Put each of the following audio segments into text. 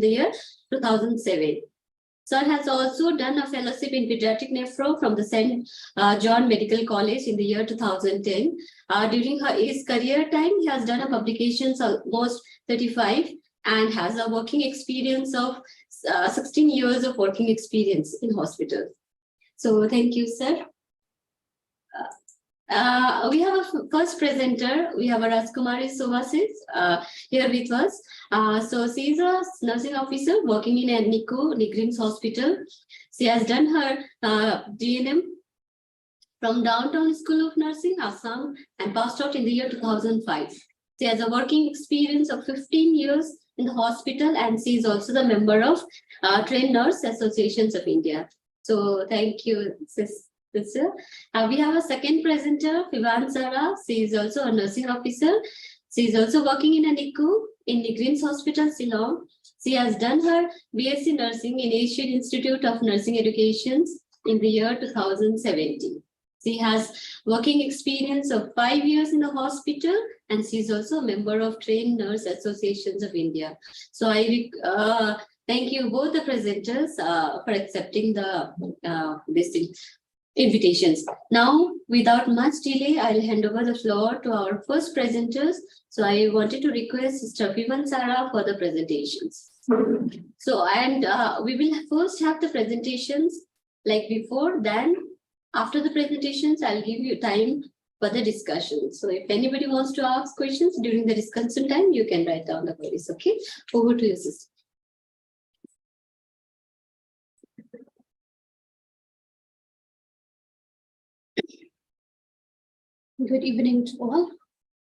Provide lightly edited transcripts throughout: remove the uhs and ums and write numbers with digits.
the year 2007. Sir has also done a fellowship in pediatric nephro from the St. John Medical College in the year 2010. During his career time, he has done a publications almost 35 and has a working experience of 16 years of working experience in hospitals. So thank you, sir. We have a first presenter. We have a Rajkumari Sovasis here with us. So she is a nursing officer working in a NICU, Nigrin's Hospital. She has done her DNM from Downtown School of Nursing, Assam, and passed out in the year 2005. She has a working experience of 15 years in the hospital, and she is also the member of Trained Nurse Associations of India. So thank you, sis. We have a second presenter, Pivan Sara. She is also a nursing officer. She is also working in a NICU in Nigrin's Hospital, Shillong. She has done her BSc Nursing in Asian Institute of Nursing Education in the year 2017. She has working experience of 5 years in the hospital, and she is also a member of Trained Nurse Associations of India. So I thank you both the presenters for accepting the invitations. Now, without much delay, I'll hand over the floor to our first presenters. So I wanted to request Mr. Pivan Sara for the presentations. So, and we will first have the presentations like before, then after the presentations, I'll give you time for the discussion. So if anybody wants to ask questions during the discussion time, you can write down the queries, okay? Over to you, sister. Good evening to all.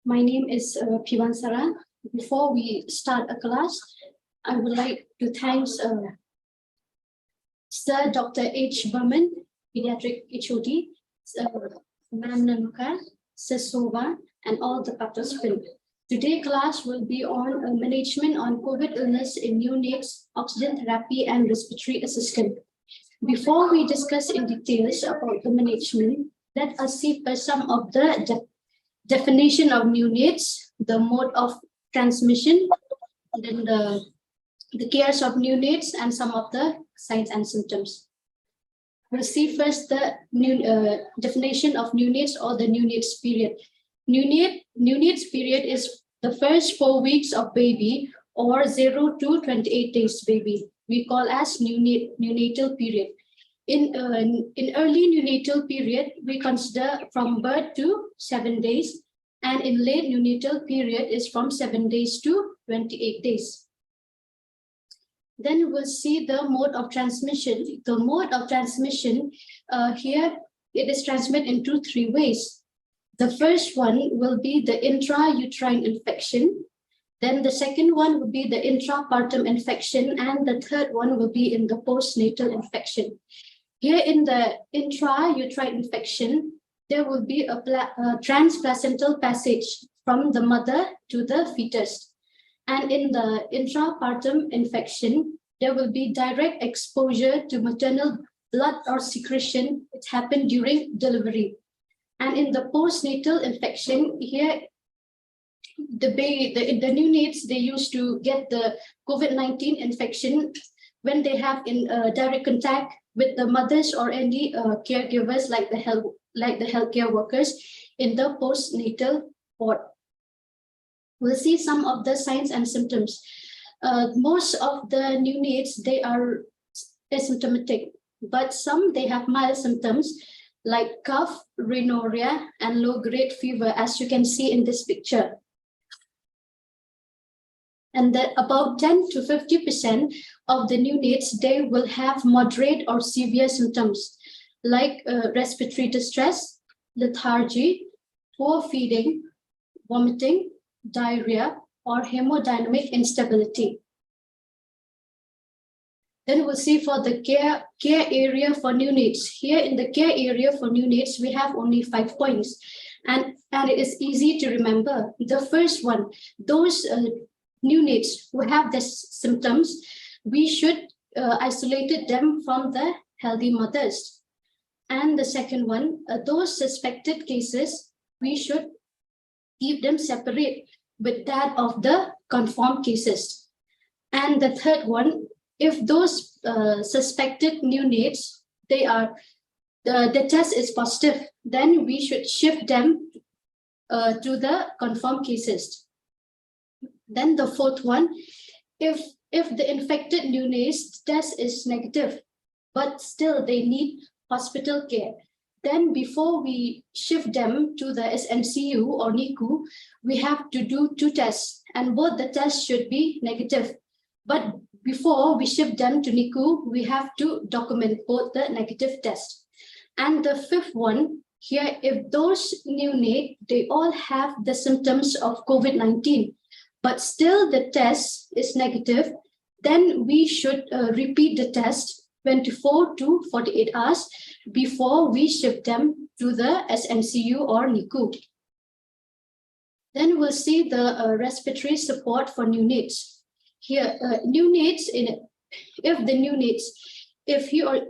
My name is Pivan Sara. Before we start a class, I would like to thank Sir Dr. H. Burman, Pediatric HOD, Ma'am Nanuka, Sir Sova, and all the participants. Today's class will be on management on COVID illness in neonates, oxygen therapy, and respiratory assistance. Before we discuss in details about the management, let us see first some of the definition of neonates, the mode of transmission, then the cares of neonates, and some of the signs and symptoms. We'll see first the definition of neonates or the neonates period. Neonates period is the first 4 weeks of baby or 0 to 28 days baby. We call as neonatal period. In early neonatal period, we consider from birth to 7 days, and in late neonatal period is from 7 days to 28 days. Then we'll see the mode of transmission. The mode of transmission here, it is transmitted into 3 ways. The first one will be the intrauterine infection. Then the second one will be the intrapartum infection, and the third one will be in the postnatal infection. Here in the intrauterine infection, there will be a transplacental passage from the mother to the fetus. And in the intrapartum infection, there will be direct exposure to maternal blood or secretion. It happened during delivery. And in the postnatal infection, here, the neonates, they used to get the COVID-19 infection when they have in direct contact with the mothers or any caregivers like the healthcare workers in the postnatal ward. We'll see some of the signs and symptoms. Most of the neonates, they are asymptomatic, but some they have mild symptoms like cough, rhinorrhea, and low-grade fever, as you can see in this picture. And that about 10 to 50% of the neonates, they will have moderate or severe symptoms like respiratory distress, lethargy, poor feeding, vomiting, diarrhea, or hemodynamic instability. Then we'll see for the care area for neonates. Here in the care area for neonates, we have only 5 points. And it is easy to remember. The first one, those neonates who have these symptoms, we should isolate them from the healthy mothers. And the second one, those suspected cases, we should keep them separate with that of the confirmed cases. And the third one, if those suspected neonates, the test is positive, then we should shift them to the confirmed cases. Then the fourth one, if the infected neonates test is negative, but still they need hospital care, then before we shift them to the SNCU or NICU, we have to do 2 tests, and both the tests should be negative. But before we shift them to NICU, we have to document both the negative tests. And the fifth one here, if those neonates, they all have the symptoms of COVID-19, but still the test is negative, then we should repeat the test 24 to 48 hours before we shift them to the SNCU or NICU. Then we'll see the respiratory support for neonates. Here, neonates, if you are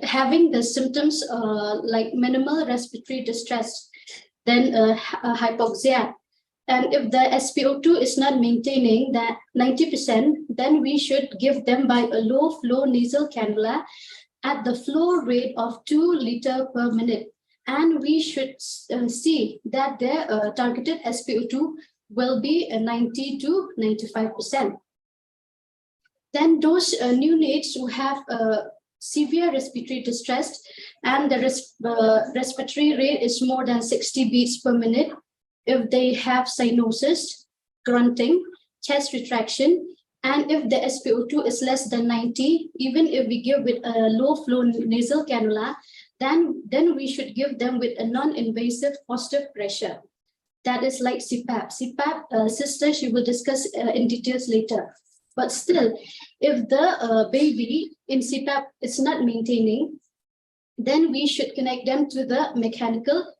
having the symptoms like minimal respiratory distress, then hypoxia. And if the SpO2 is not maintaining that 90%, then we should give them by a low flow nasal cannula at the flow rate of 2 liters per minute. And we should see that their targeted SpO2 will be 90 to 95%. Then those neonates who have severe respiratory distress and the respiratory rate is more than 60 beats per minute, if they have cyanosis, grunting, chest retraction, and if the SpO2 is less than 90, even if we give with a low flow nasal cannula, then we should give them with a non-invasive positive pressure. That is like CPAP. CPAP, sister, she will discuss in details later. But still, if the baby in CPAP is not maintaining, then we should connect them to the mechanical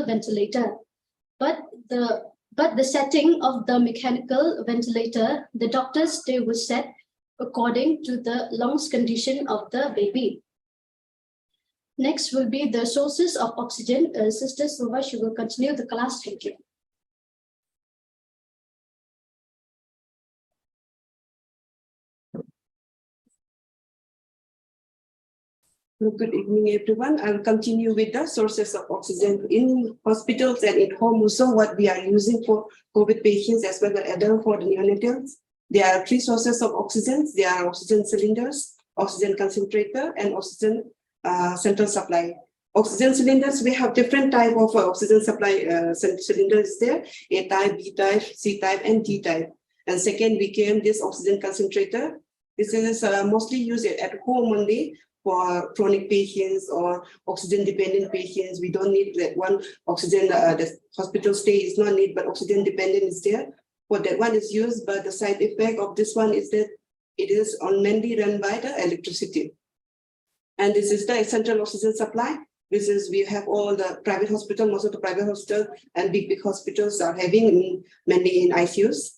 ventilator. But the setting of the mechanical ventilator, the doctors, they will set according to the lungs condition of the baby. Next will be the sources of oxygen. Sister Sova, she will continue the class. Thank you. Good evening, everyone. I'll continue with the sources of oxygen in hospitals and at home. Also, what we are using for COVID patients as well as adult for the neonatals. There are 3 sources of oxygen. There are oxygen cylinders, oxygen concentrator, and oxygen central supply. Oxygen cylinders, we have different type of oxygen supply cylinders there: A type, B type, C type, and D type. And second, we came this oxygen concentrator. This is mostly used at home only. For chronic patients or oxygen-dependent patients, we don't need that one oxygen. The hospital stay is not need, but oxygen-dependent is there. For that one is used, but the side effect of this one is that it is mainly run by the electricity. And this is the central oxygen supply. This is, we have all the private hospital, most of the private hospitals and big hospitals are having mainly in ICUs.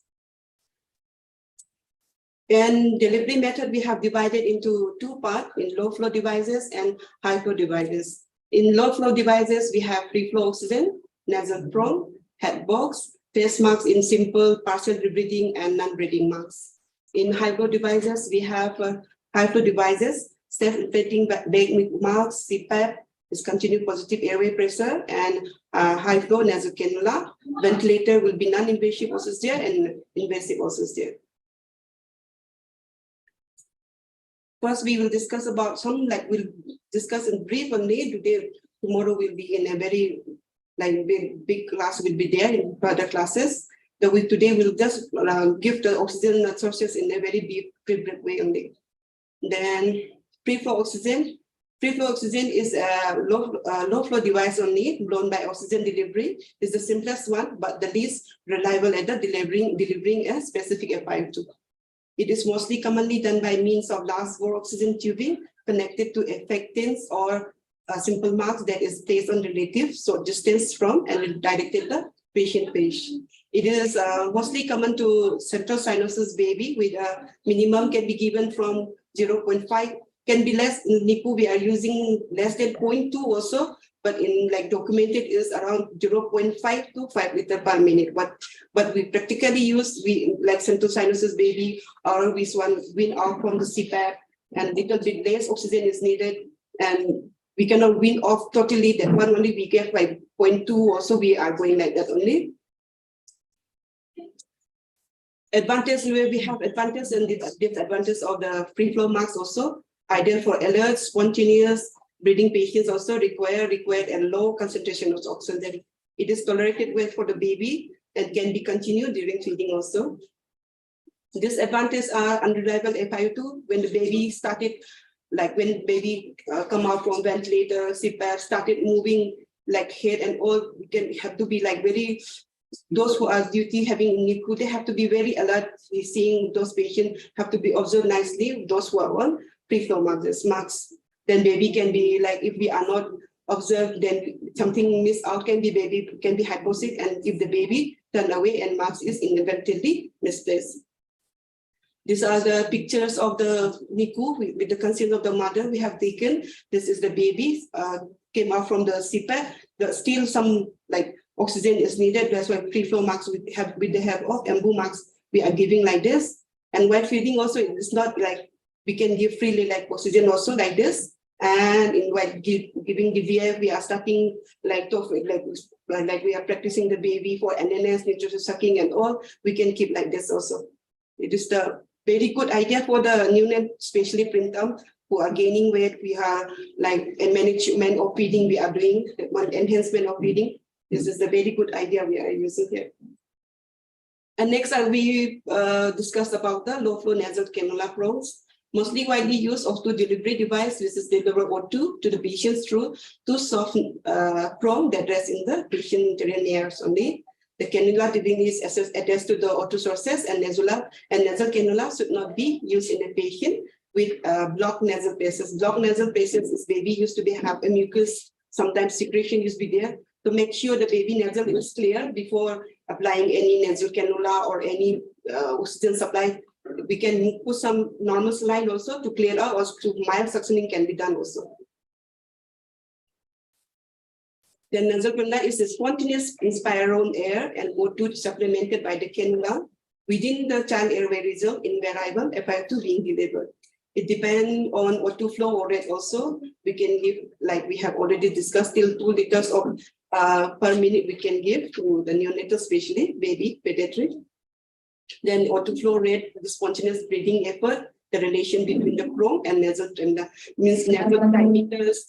And delivery method, we have divided into 2 parts, in low flow devices and high flow devices. In low flow devices, we have free flow oxygen, nasal prong, head box, face masks in simple partial rebreathing and non-breathing masks. In high flow devices, we have high flow devices, self-inflating bag masks, CPAP, is continued positive airway pressure, and high flow nasal cannula. Ventilator will be non-invasive also there and invasive also there. First, we will discuss about some, like we'll discuss in brief only. Today, tomorrow will be in a very big class will be there in further classes. Today we'll just give the oxygen sources in a very brief way only. Then free-flow oxygen. Free-flow oxygen is a low-flow device only, blown by oxygen delivery. It's the simplest one, but the least reliable at the delivering a specific FiO2. It is mostly commonly done by means of last bore oxygen tubing connected to effectance or a simple mask that is placed on relative, so distance from and directed the patient page. It is mostly common to central cyanosis baby with a minimum can be given from 0.5, can be less. In NICU, we are using less than 0.2 also, but in like documented is around 0.5 to 5 liter per minute. But we practically use, we like central sinuses baby, or we win out from the CPAP, and little bit less oxygen is needed, and we cannot win off totally that one only. We get like 0.2 also, we are going like that only. Advantage where we have advantage and disadvantage of the free flow mask also. Ideal for alert, spontaneous breathing patients also required and low concentration of oxygen. It is tolerated well for the baby and can be continued during feeding also. Disadvantages are unreliable FiO2 when the baby started, like when baby come out from ventilator, CPAP, started moving like head and all, we can have to be like very, those who are duty having NICU, they have to be very alert. We seeing those patients have to be observed nicely. Those who are on pre-flow masks, then baby can be like, if we are not observed, then something missed out, can be baby can be hypoxic, and if the baby turn away and mask is inadvertently misplaced. These are the pictures of the NICU with the consent of the mother we have taken. This is the baby came out from the CPAP. Still some like oxygen is needed. That's why free flow masks with the help of EMBU masks we are giving like this. And while feeding also, it's not like we can give freely like oxygen also like this. And in while giving DVF, we are starting like we are practicing the baby for NNS, nutrition sucking and all. We can keep like this also. It is the very good idea for the neonate, especially preterm, who are gaining weight. We are like a management of feeding. We are doing one enhancement of feeding. This is the very good idea we are using here. And next, we discussed about the low flow nasal cannula prongs. Mostly widely used O2 delivery device. This is deliver O2 to the patients through two soft prong that rest in the patient interior nares only. The cannula tubing is attached to the O2 sources, and nasal cannula should not be used in a patient with blocked nasal passages. Blocked nasal passages is baby used to have a mucus, sometimes secretion used to be there. To make sure the baby nasal is clear before applying any nasal cannula or any oxygen supply, we can put some normal saline also to clear out, or to mild suctioning can be done also. The nasal cannula is a spontaneous inspire own air and O2 supplemented by the cannula within the child airway result in variable FiO2 being delivered. It depends on O2 flow rate also. We can give, like we have already discussed, till 2 liters of per minute we can give to the neonatal, especially baby, pediatric. Then O2 flow rate, the spontaneous breathing effort, the relation between the prong and nasal cannula means nasal diameters.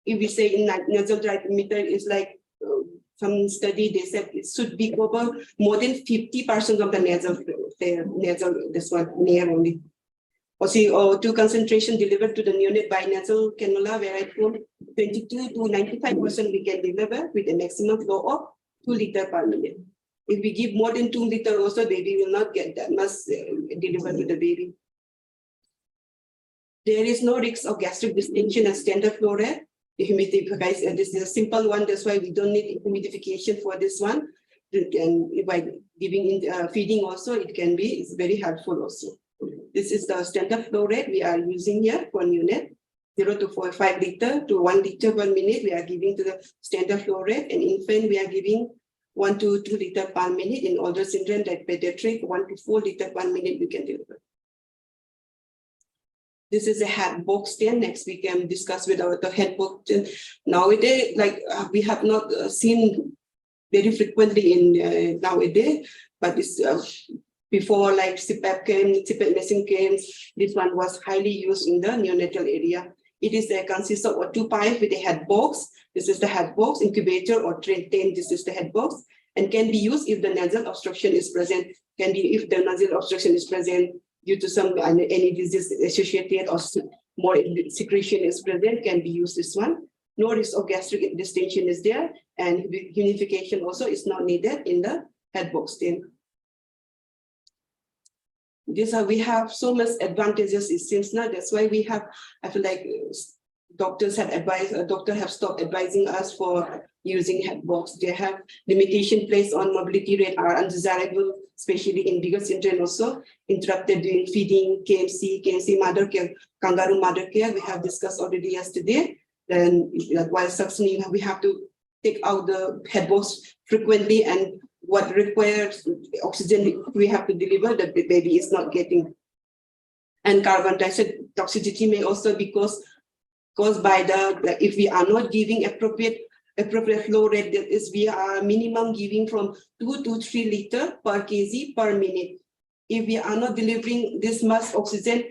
If we say in nasal diameter is like some study, they said it should be over more than 50% of the nasal, this one, near only. Also, O2 concentration delivered to the neonate by nasal cannula, where I from 22 to 95% we can deliver with a maximum flow of 2 liters per minute. If we give more than 2 liters also, baby will not get that much delivered to the baby. There is no risk of gastric distension as standard flow rate. The humidification, this is a simple one, that's why we don't need humidification for this one. And by giving feeding also, it's very helpful also. This is the standard flow rate we are using here for neonate, 0 to 5 liters to 1 liter per minute. We are giving to the standard flow rate, and infant we are giving 1 to 2 liters per minute. In older children like pediatric, 1 to 4 liters per minute we can deliver. This is a head box 10. Next we can discuss with the head box 10. Nowadays, like we have not seen very frequently in nowadays, but it's before like CPAP machine came, this one was highly used in the neonatal area. It is consists of 2 pipes with a head box. This is the head box, incubator or train 10. This is the head box, and can be used if the nasal obstruction is present. Can be if the nasal obstruction is present due to some any disease associated or more secretion is present, can be used this one. No risk of gastric distension is there, and unification also is not needed in the head box 10. We have so much advantages, it seems now. That's why we have, I feel like doctors have advised, doctors have stopped advising us for using head box. They have limitation placed on mobility rate are undesirable, especially in bigger children also, interrupted during feeding, KMC mother care, kangaroo mother care, we have discussed already yesterday. Then while suctioning, we have to take out the head box frequently, and what requires oxygen we have to deliver, the baby is not getting. And carbon dioxide toxicity may also be caused by if we are not giving appropriate flow rate, that is, we are minimum giving from 2 to 3 liters per kg per minute. If we are not delivering this much oxygen,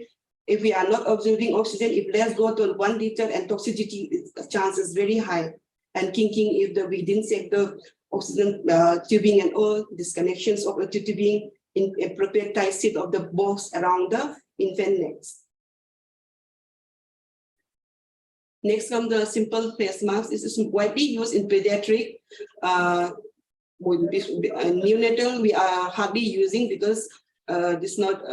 if we are not observing oxygen, if let's go to 1 liter, and toxicity chance is very high. And kinking, if we didn't check the oxygen tubing and all disconnections of the tubing in appropriate tight seat of the box around the infant necks. Next comes the simple face mask. This is widely used in pediatric. Neonatal, we are hardly using because this not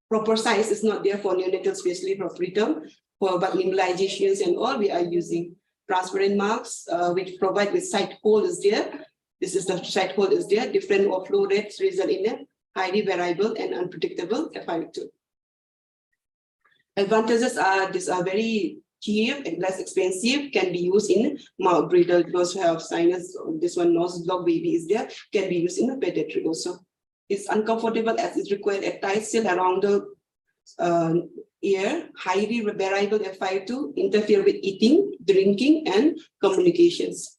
proper size is not there for neonatal, especially for preterm. But immunizations and all, we are using transparent masks, which provide with side hole is there. This is the side hole is there. Different flow rates result in a highly variable and unpredictable FiO2. Advantages are these are very cheap and less expensive, can be used in mouth breather, those who have sinus, this one nose block baby is there, can be used in a pediatric also. It's uncomfortable as it requires a tight seal around the ear, highly variable FiO2, interfere with eating, drinking, and communications.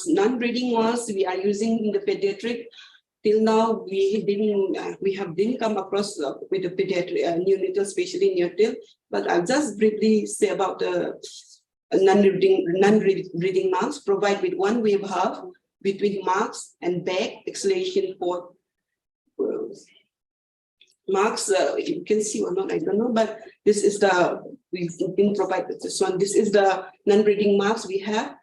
Non-breathing masks we are using in the pediatric. Till now, we didn't come across with the pediatric neonatal, especially neonatal. But I'll just briefly say about the non-breathing masks. Provide with one-way valve between mask and back exhalation port. Marks, you can see or not, I don't know, but this is we've been provided this one. This is the non-breathing masks we have.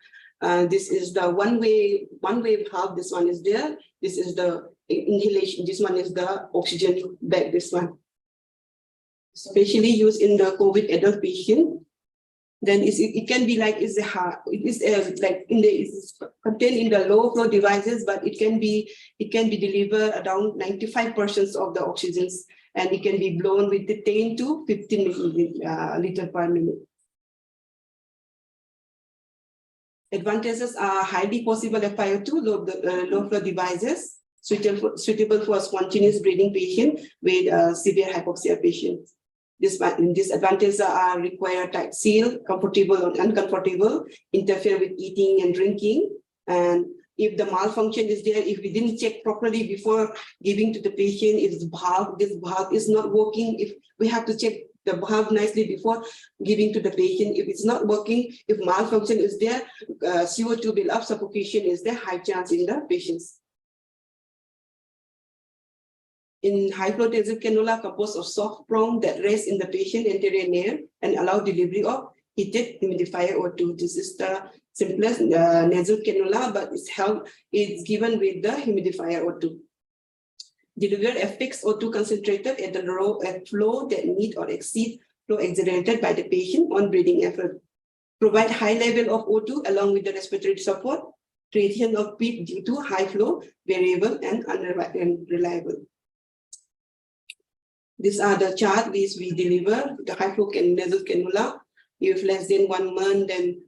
This is the one-way valve. This one is there. This is the inhalation. This one is the oxygen bag. This one, especially used in the COVID adult patient. Then it can be like like it's contained in the low flow devices, but it can be delivered around 95% of the oxygens, and it can be blown with the 10 to 15 liters per minute. Advantages are highly possible FiO2 low flow devices, suitable for spontaneous breathing patient with severe hypoxia patients. Disadvantages are require tight seal, comfortable or uncomfortable, interfere with eating and drinking. And if the malfunction is there, if we didn't check properly before giving to the patient, if this valve is not working, if we have to check the valve nicely before giving to the patient. If it's not working, if malfunction is there, CO2 build-up, suffocation is there, high chance in the patients. In high flow nasal cannula composed of soft prong that rest in the patient anterior nail and allow delivery of heated humidifier O2. This is the simplest nasal cannula, but it's given with the humidifier O2. Deliver a fixed O2 concentrated at the flow that meet or exceed flow exerted by the patient on breathing effort. Provide high level of O2 along with the respiratory support. Creation of PEEP due to high flow, variable and unreliable. These are the chart we deliver the high flow nasal cannula. If less than 1 month, then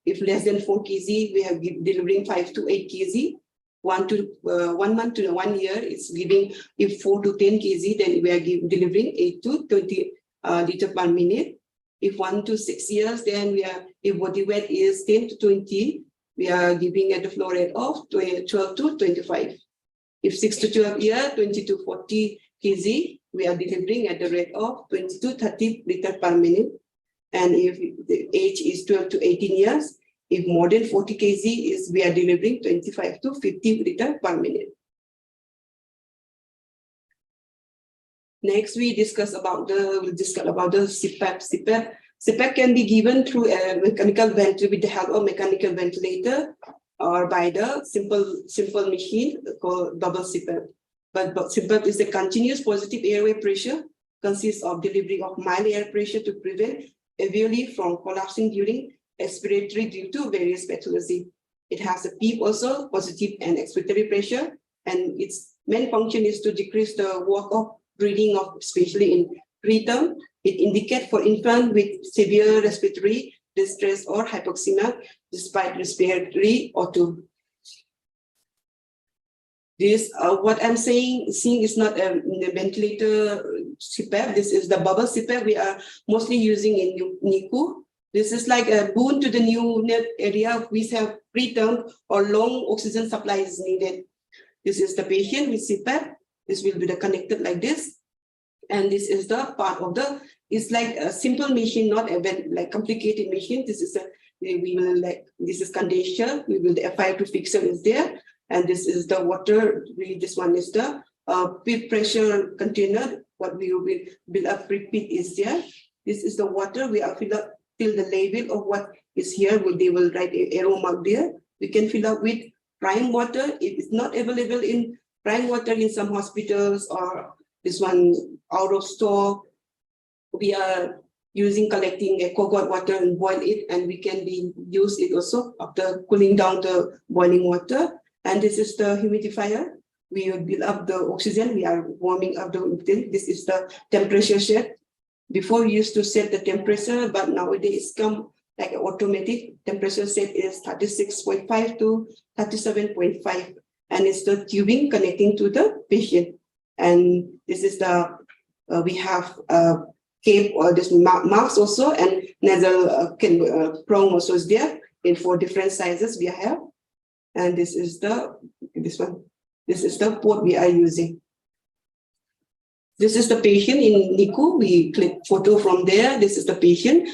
if less than 4 kg, we have delivering 5 to 8 kg. 1 month to 1 year, it's giving, if 4 to 10 kg, then we are delivering 8 to 20 liters per minute. If 1 to 6 years, then if body weight is 10 to 20, we are giving at the flow rate of 12 to 25. If 6 to 12 years, 20 to 40 kg, we are delivering at the rate of 20 to 30 liters per minute. And if the age is 12 to 18 years, if more than 40 kg, we are delivering 25 to 50 liters per minute. Next, we discuss about the CPAP. CPAP can be given through a mechanical ventilator with the help of mechanical ventilator or by the simple machine called double CPAP. But CPAP is a continuous positive airway pressure, consists of delivery of mild air pressure to prevent alveoli from collapsing during expiratory due to various pathology. It has a PEEP also, positive and expiratory pressure, and its main function is to decrease the work of breathing of, especially in preterm, it indicates for infant with severe respiratory distress or hypoxemia despite respiratory O2. This, what I'm seeing is not a ventilator CPAP. This is the bubble CPAP we are mostly using in NICU. This is like a boon to the neonate area. We have preterm or long oxygen supply is needed. This is the patient with CPAP. This will be the connected like this. And this is the part of the, it's like a simple machine, not a like complicated machine. This is this is condenser. We will, the F5 fixer is there. And this is the water. This one is the pit pressure container. What we will build up pre-pit is there. This is the water. We are fill up till the level of what is here. They will write an arrow mark there. We can fill up with prime water. It is not available in prime water in some hospitals, or this one out of stock. We are collecting a coconut water and boil it, and we can use it also after cooling down the boiling water. And this is the humidifier. We will build up the oxygen. We are warming up the, this is the temperature set. Before we used to set the temperature, but nowadays come like an automatic temperature set is 36.5 to 37.5. And it's the tubing connecting to the patient. And this is the, we have cape or this mask also, and nasal prong also is there in 4 different sizes we have. And this is the, this one, this is the port we are using. This is the patient in NICU. We click photo from there. This is the patient.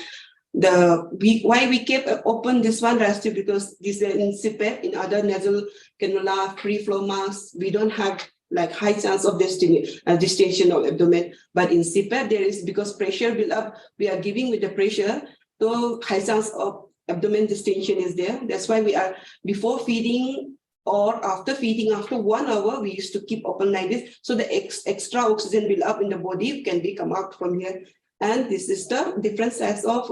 Why we kept open this one, Rasti, because this is in CPAP, in other nasal cannula, free flow masks, we don't have like high chance of distension of abdomen. But in CPAP, there is, because pressure build up, we are giving with the pressure, so high chance of abdomen distension is there. That's why we are, before feeding or after feeding, after 1 hour, we used to keep open like this. So the extra oxygen build up in the body can be come out from here. And this is the different size of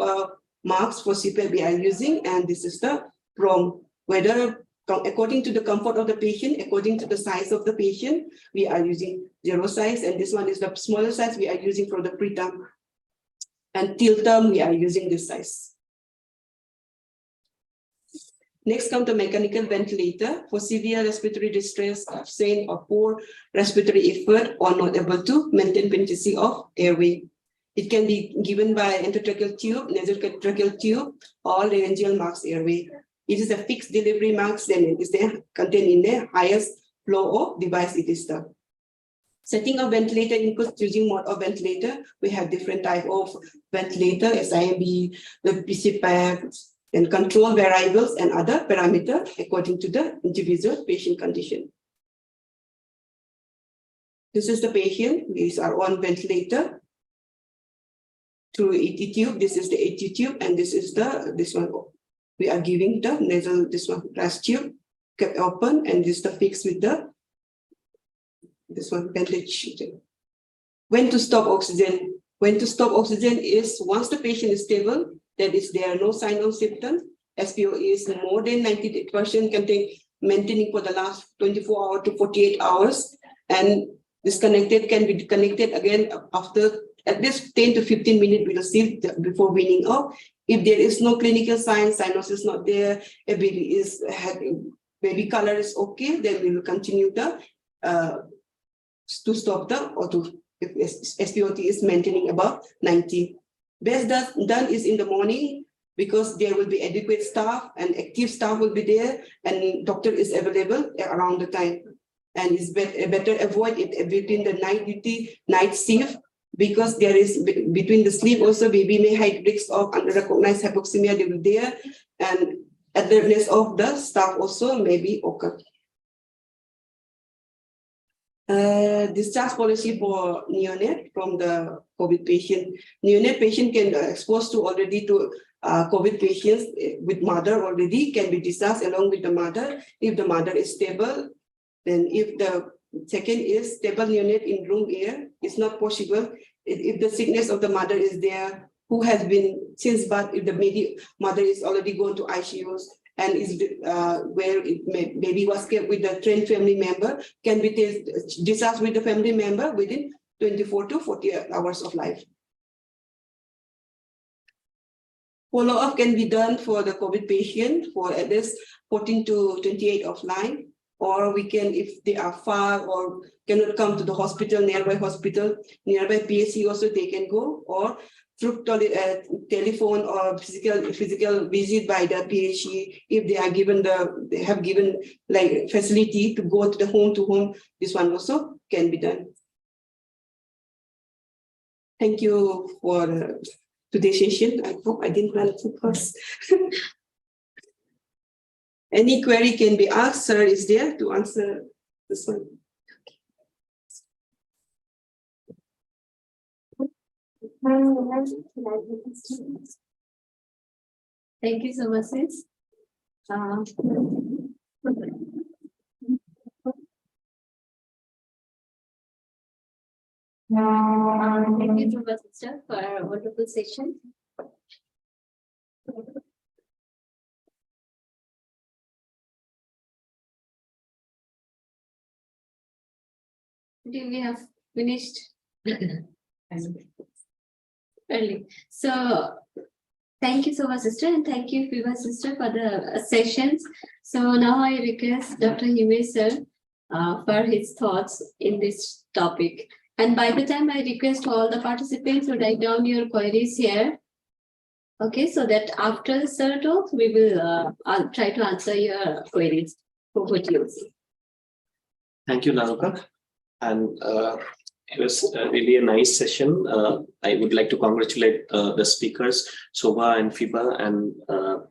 marks for CPAP we are using. And this is the prong, whether according to the comfort of the patient, according to the size of the patient, we are using 0 size. And this one is the smaller size we are using for the preterm. And till term, we are using this size. Next come the mechanical ventilator for severe respiratory distress, absent or poor respiratory effort, or not able to maintain patency of airway. It can be given by endotracheal tube, nasotracheal tube, or laryngeal mask airway. It is a fixed delivery mask, then it is there contained in the highest flow of device it is the. Setting of ventilator inputs using mode of ventilator. We have different type of ventilator, SIMB, the PCPAP, and control variables and other parameters according to the individual patient condition. This is the patient. These are on ventilator through AT tube. This is the AT tube, and this is this one. We are giving the nasal, this one, glass tube, kept open, and this is the fix with this one, bandage. When to stop oxygen? When to stop oxygen is once the patient is stable, that is, there are no sign of symptoms. SPO is more than 90% maintaining for the last 24 hours to 48 hours, and disconnected can be connected again after at least 10 to 15 minutes. We will see before weaning off. If there is no clinical sign, cyanosis not there, a baby baby color is okay, then we will continue to stop the auto. If SPOT is maintaining above 90. Best done is in the morning, because there will be adequate staff and active staff will be there, and doctor is available around the time. And it's better avoid it between the night duty, night shift, because there is between the sleep also baby may high risk of unrecognized hypoxemia. They will there, and alertness of the staff also may be occur. Discharge policy for neonate from the COVID patient. Neonate patient can exposed to already to COVID patients with mother already, can be discharged along with the mother if the mother is stable. Then if the second is stable neonate in room air, it's not possible. If the sickness of the mother is there, who has been since birth, if the mother is already gone to ICUs, and is where baby was kept with the trained family member, can be discharged with the family member within 24 to 48 hours of life. Follow-up can be done for the COVID patient for at least 14 to 28 of life, or we can, if they are far or cannot come to the hospital, nearby PSC also they can go, or through telephone or physical visit by the PHC if they are given they have given like facility to go to the home to home. This one also can be done. Thank you for today's session. I hope I didn't run too fast. Any query can be asked. Sir is there to answer this one. Thank you so much, sis. Thank you so much, sister, for a wonderful session. We have finished early. So thank you so much, sister, and thank you, Fiba sister, for the sessions. So now I request Dr. Himesh sir for his thoughts in this topic. And by the time I request all the participants to write down your queries here. Okay, so that after the sir talk, we will I'll try to answer your queries. Over to you. Thank you, Nanuka. And it was really a nice session. I would like to congratulate the speakers, Shobha and Fiba and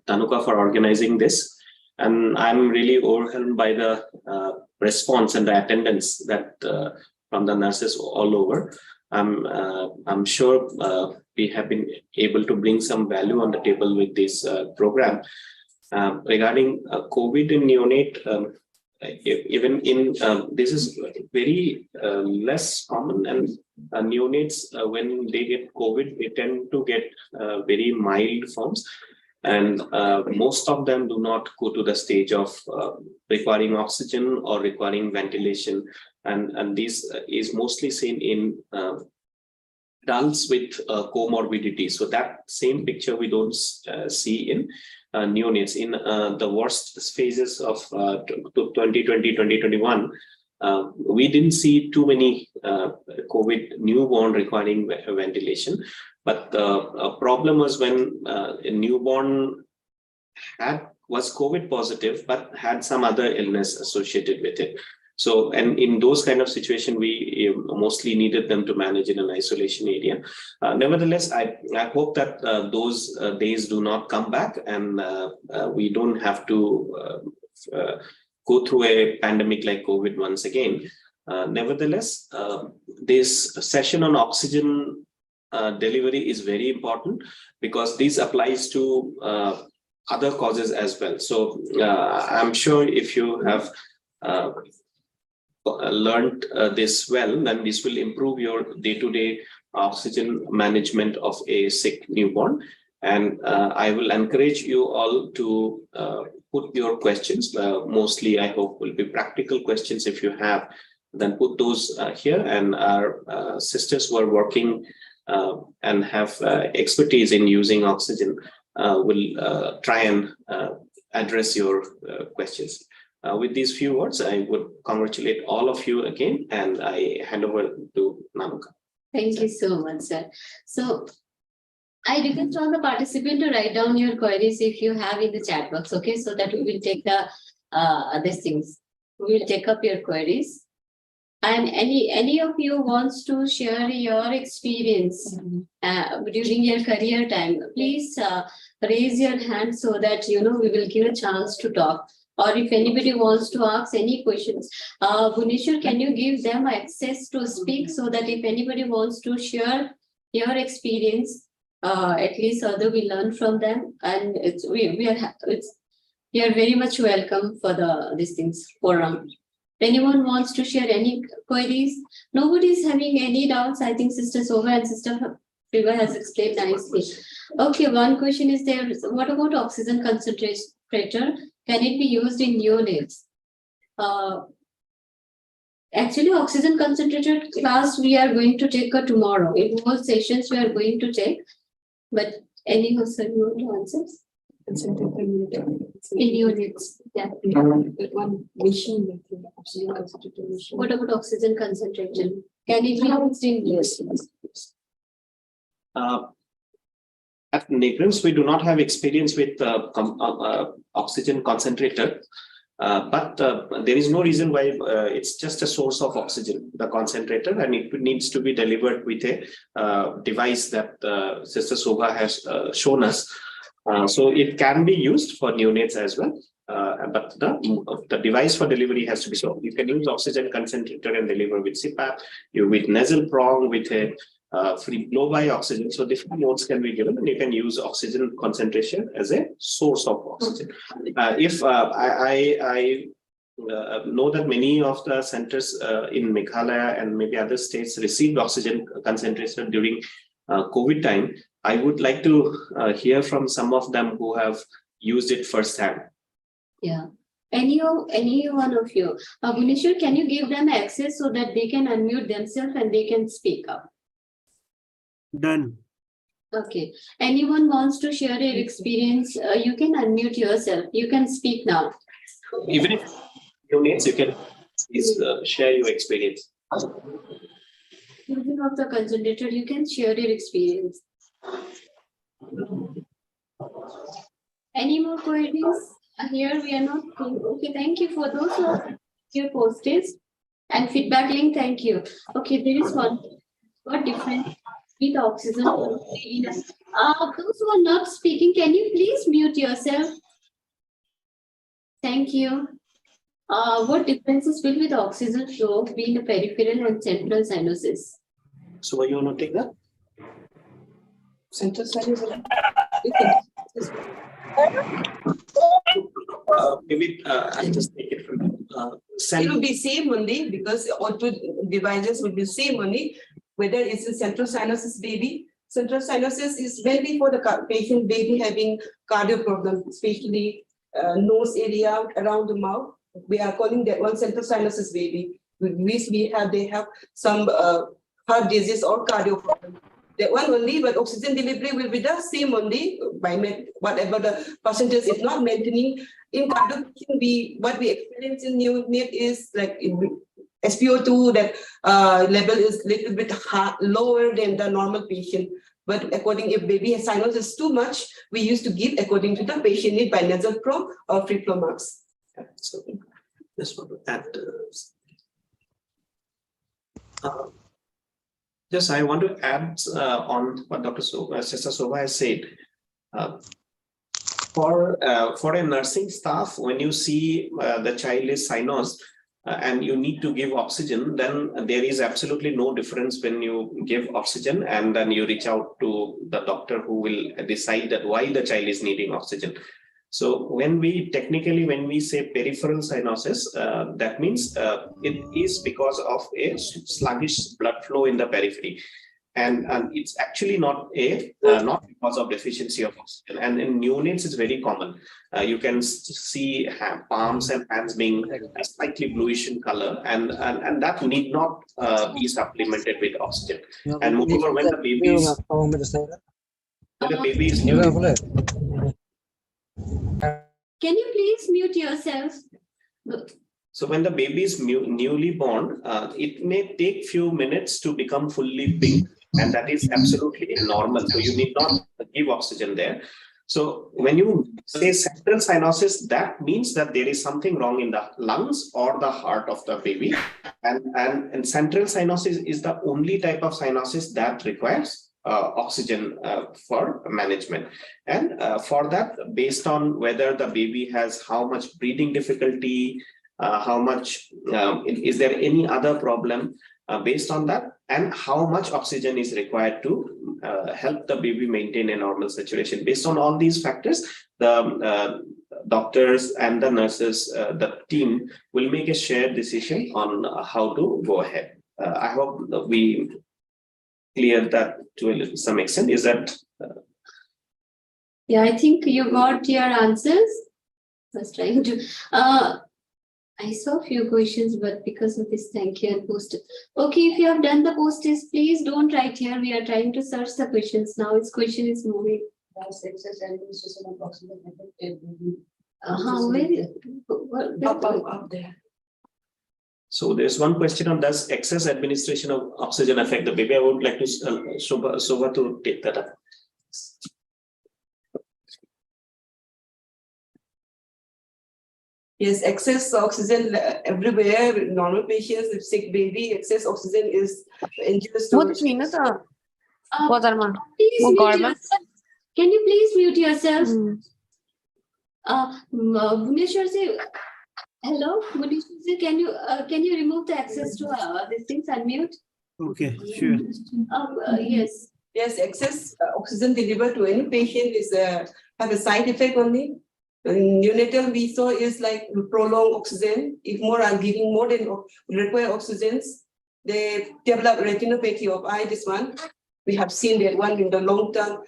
Nanuka, for organizing this. And I'm really overwhelmed by the response and the attendance that from the nurses all over. I'm sure we have been able to bring some value on the table with this program. Regarding COVID in neonate, even in this is very less common, and neonates when they get COVID, they tend to get very mild forms, and most of them do not go to the stage of requiring oxygen or requiring ventilation, and this is mostly seen in adults with comorbidity. So that same picture we don't see in neonates. In the worst phases of 2020, 2021, we didn't see too many COVID newborn requiring ventilation. But the problem was when a newborn was COVID positive, but had some other illness associated with it. So, and in those kind of situations, we mostly needed them to manage in an isolation area. Nevertheless, I hope that those days do not come back, and we don't have to go through a pandemic like COVID once again. Nevertheless, this session on oxygen delivery is very important, because this applies to other causes as well. So I'm sure if you have learned this well, then this will improve your day-to-day oxygen management of a sick newborn. And I will encourage you all to put your questions. Mostly, I hope, will be practical questions. If you have, then put those here, and our sisters who are working and have expertise in using oxygen will try and address your questions. With these few words, I would congratulate all of you again, and I hand over to Nanuka. Thank you so much, sir. So I request all the participants to write down your queries if you have in the chat box, okay? So that we will take the these things. We will take up your queries. And any of you wants to share your experience during your career time, please raise your hand so that we will give a chance to talk. Or if anybody wants to ask any questions, Bhuneshwar, can you give them access to speak, so that if anybody wants to share your experience, at least other will learn from them, and we are very much welcome for these things forum. Anyone wants to share any queries? Nobody is having any doubts. I think Sister Sova and Sister Fiba has explained nicely. Okay, one question is there. What about oxygen concentrator? Can it be used in neonates? Actually, oxygen concentrator class we are going to take tomorrow. In all sessions we are going to take. But any of sir you want to answer? In units, yeah. One machine, oxygen concentrator machine. What about oxygen concentration? Can it be used in? Yes. At Negrins, we do not have experience with oxygen concentrator, but there is no reason why it's just a source of oxygen, the concentrator, and it needs to be delivered with a device that Sister Sobha has shown us. So it can be used for neonates as well, but the device for delivery has to be so. You can use oxygen concentrator and deliver with CPAP, you with nasal prong, with a free blow by oxygen. So different modes can be given, and you can use oxygen concentration as a source of oxygen. If I know that many of the centers in Meghalaya and maybe other states received oxygen concentration during COVID time, I would like to hear from some of them who have used it firsthand. Yeah. Any one of you. Bhuneshwar, can you give them access so that they can unmute themselves and they can speak up? Done. Okay. Anyone wants to share their experience? You can unmute yourself. You can speak now. Even if neonates, you can please share your experience. Using of the concentrator, you can share your experience. Any more queries? Here we are not. Okay, thank you for those who have your postage and feedback link. Thank you. Okay, there is one. What difference with oxygen? Those who are not speaking, can you please mute yourself? Thank you. What differences will with oxygen flow between the peripheral and central sinuses? So you want to take that? Central sinus. Maybe I'll just take it from It will be same only because all two devices will be same only. Whether it's in central sinuses baby. Central sinuses is mainly for the patient baby having cardio problem, especially nose area around the mouth. We are calling that one central sinuses baby. Which they have some heart disease or cardio problem. That one only, but oxygen delivery will be the same only by whatever the percentage is not maintaining. In cardio, what we experience in neonate is like SpO2 that level is little bit lower than the normal patient. But according if baby has sinus is too much, we used to give according to the patient need by nasal probe or free flow max. So this one at just I want to add on what Sister Sobha has said. For a nursing staff, when you see the child is sinus and you need to give oxygen, then there is absolutely no difference when you give oxygen and then you reach out to the doctor who will decide that why the child is needing oxygen. So when we say peripheral cyanosis, that means it is because of a sluggish blood flow in the periphery. And it's actually not because of deficiency of oxygen. And in neonates, it's very common. You can see palms and hands being slightly bluish in color, and that need not be supplemented with oxygen. And moreover, when the baby is new. Can you please mute yourself? So when the baby is newly born, it may take few minutes to become fully pink, and that is absolutely normal. So you need not give oxygen there. So when you say central cyanosis, that means that there is something wrong in the lungs or the heart of the baby. And central cyanosis is the only type of cyanosis that requires oxygen for management. And for that, based on whether the baby has how much breathing difficulty, how much is there any other problem, based on that, and how much oxygen is required to help the baby maintain a normal saturation. Based on all these factors, the doctors and the nurses, the team will make a shared decision on how to go ahead. I hope that we clear that to some extent. Is that? Yeah, I think you got your answers. I was trying to. I saw a few questions, but because of this, thank you and post it. Okay, if you have done the post is, please don't write here. We are trying to search the questions now. Its question is moving. Where is Up there. So there's one question on does excess administration of oxygen affect the baby? I would like to Shobha to take that up. Yes, excess oxygen everywhere. Normal patients, if sick baby, excess oxygen is injurious to. Please वो mute government- yourself. Can you please mute yourself? Bhuneshwar ji, hello, Bhuneshwar ji, can you remove the access to these things and mute? Okay, sure. Yes. Yes, excess oxygen delivered to any patient is have a side effect only. Neonatal we saw is like prolonged oxygen. If more are giving more than require oxygens, they develop retinopathy of eye. This one we have seen that one in the long term.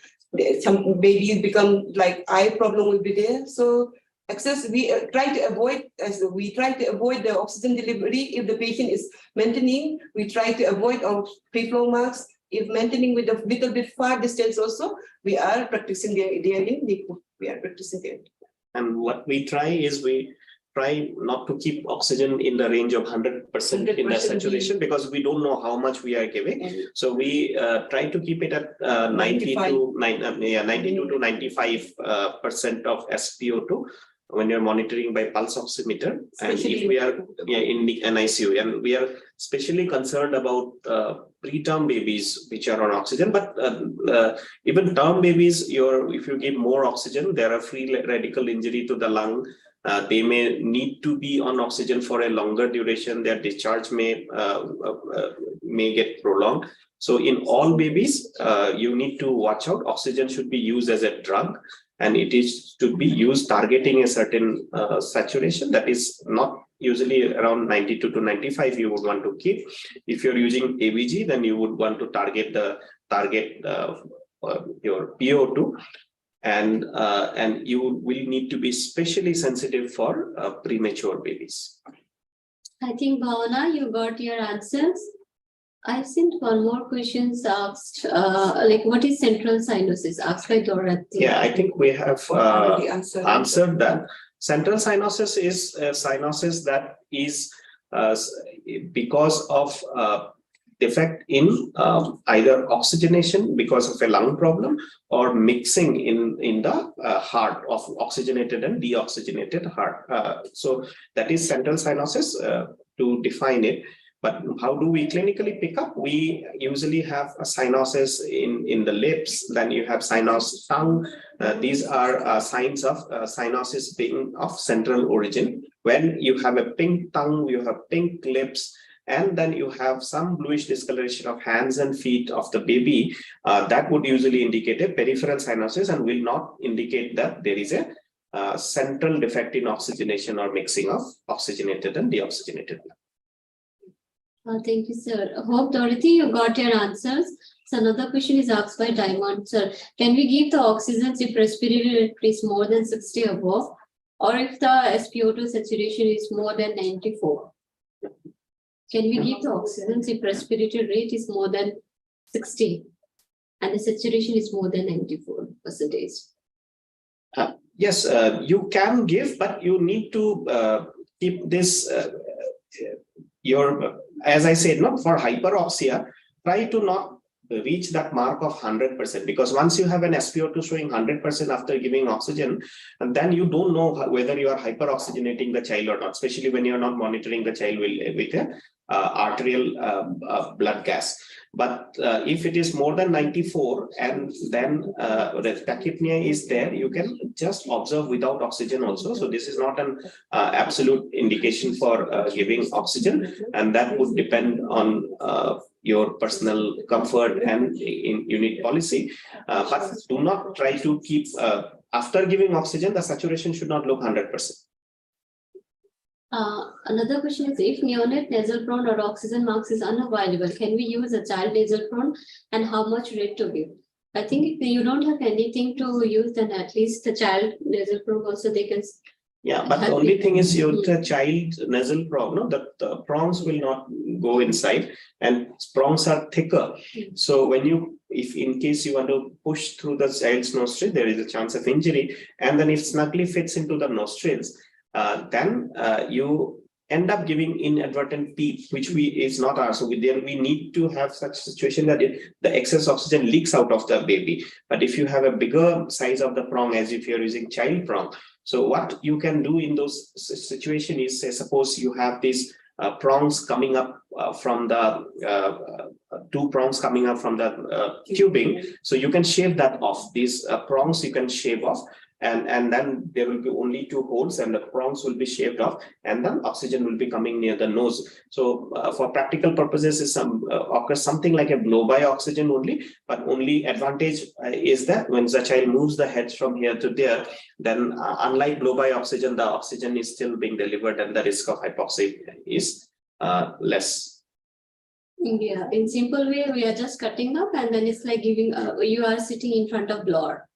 Some babies become like eye problem will be there. So excess we try to avoid the oxygen delivery. If the patient is maintaining, we try to avoid our pre-flow marks. If maintaining with a little bit far distance also, we are practicing there. We are practicing there. And what we try is we try not to keep oxygen in the range of 100% in the saturation because we don't know how much we are giving. So we try to keep it at 92 to 95% of SpO2 when you're monitoring by pulse oximeter. And if we are in the NICU, and we are especially concerned about preterm babies which are on oxygen, but even term babies, if you give more oxygen, there are free radical injury to the lung. They may need to be on oxygen for a longer duration. Their discharge may get prolonged. So in all babies, you need to watch out. Oxygen should be used as a drug, and it is to be used targeting a certain saturation that is not usually around 92 to 95 you would want to keep. If you're using ABG, then you would want to target your PO2, and you will need to be especially sensitive for premature babies. I think Bhavana, you got your answers. I've seen one more questions asked, like what is central cyanosis? Asked by Dorothy. Yeah, I think we have Already answered that. Central cyanosis is a cyanosis that is because of defect in either oxygenation because of a lung problem or mixing in the heart of oxygenated and deoxygenated heart. So that is central cyanosis to define it. But how do we clinically pick up? We usually have a cyanosis in the lips, then you have cyanosed tongue. These are signs of cyanosis being of central origin. When you have a pink tongue, you have pink lips, and then you have some bluish discoloration of hands and feet of the baby, that would usually indicate a peripheral cyanosis and will not indicate that there is a central defect in oxygenation or mixing of oxygenated and deoxygenated blood. Thank you, sir. Hope, Dorothy, you got your answers. So another question is asked by Diamond, sir. Can we give the oxygen if respiratory rate is more than 60 above, or if the SpO2 saturation is more than 94? Can we give the oxygen if respiratory rate is more than 60 and the saturation is more than 94%? Yes, you can give, but you need to keep this as I said, not for hyperoxia, try to not reach that mark of 100%, because once you have an SpO2 showing 100% after giving oxygen, and then you don't know whether you are hyperoxygenating the child or not, especially when you're not monitoring the child with a arterial blood gas. But if it is more than 94 and then the tachypnea is there, you can just observe without oxygen also. So this is not an absolute indication for giving oxygen, and that would depend on your personal comfort and in unit policy. But do not try to keep, after giving oxygen, the saturation should not look 100%. Another question is, if neonate nasal prone or oxygen mask is unavailable, can we use a child nasal prone, and how much rate to give? I think if you don't have anything to use, then at least the child nasal prone also they can Yeah, but the only thing is your child nasal prong, no, the prongs will not go inside, and prongs are thicker. So when you, if in case you want to push through the child's nostril, there is a chance of injury. And then if snugly fits into the nostrils, then you end up giving inadvertent peep, which is not ours. So there we need to have such situation that the excess oxygen leaks out of the baby. But if you have a bigger size of the prong, as if you're using child prong, so what you can do in those situation is, say, suppose you have these prongs coming up from the two prongs coming up from the tubing. So you can shave that off. These prongs you can shave off, and then there will be only two holes, and the prongs will be shaved off, and then oxygen will be coming near the nose. So for practical purposes, is occurs something like a blow-by oxygen only, but only advantage is that when the child moves the head from here to there, then unlike blow-by oxygen, the oxygen is still being delivered, and the risk of hypoxia is less. Yeah, in simple way, we are just cutting up, and then it's like giving, you are sitting in front of blower.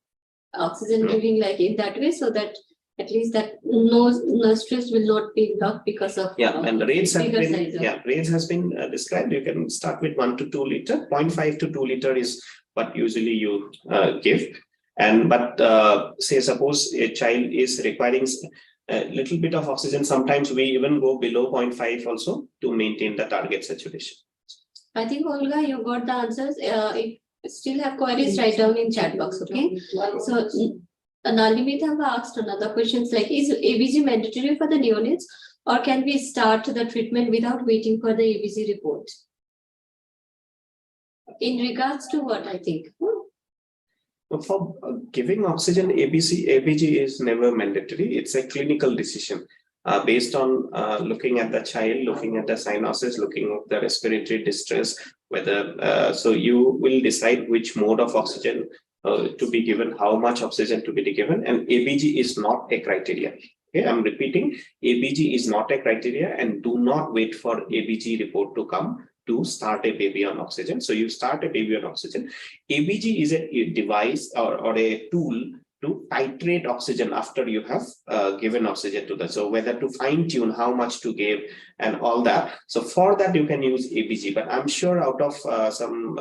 Oxygen giving like in that way, so that at least that nostrils will not be blocked because of and the rates have been size rates has been described. You can start with 1 to 2 liter. 0.5 to 2 liter is what usually you give. And but say suppose a child is requiring a little bit of oxygen, sometimes we even go below 0.5 also to maintain the target saturation. I think Olga, you got the answers. If still have queries, write down in chat box, okay? So Nalimita have asked another questions like, is ABG mandatory for the neonates, or can we start the treatment without waiting for the ABG report? In regards to what, I think? For giving oxygen, ABG is never mandatory. It's a clinical decision based on looking at the child, looking at the cyanosis, looking at the respiratory distress, whether so you will decide which mode of oxygen to be given, how much oxygen to be given, and ABG is not a criteria. Okay, I'm repeating, ABG is not a criteria, and do not wait for ABG report to come to start a baby on oxygen. So you start a baby on oxygen. ABG is a device or a tool to titrate oxygen after you have given oxygen to the, so whether to fine tune how much to give and all that. So for that you can use ABG, but I'm sure out of some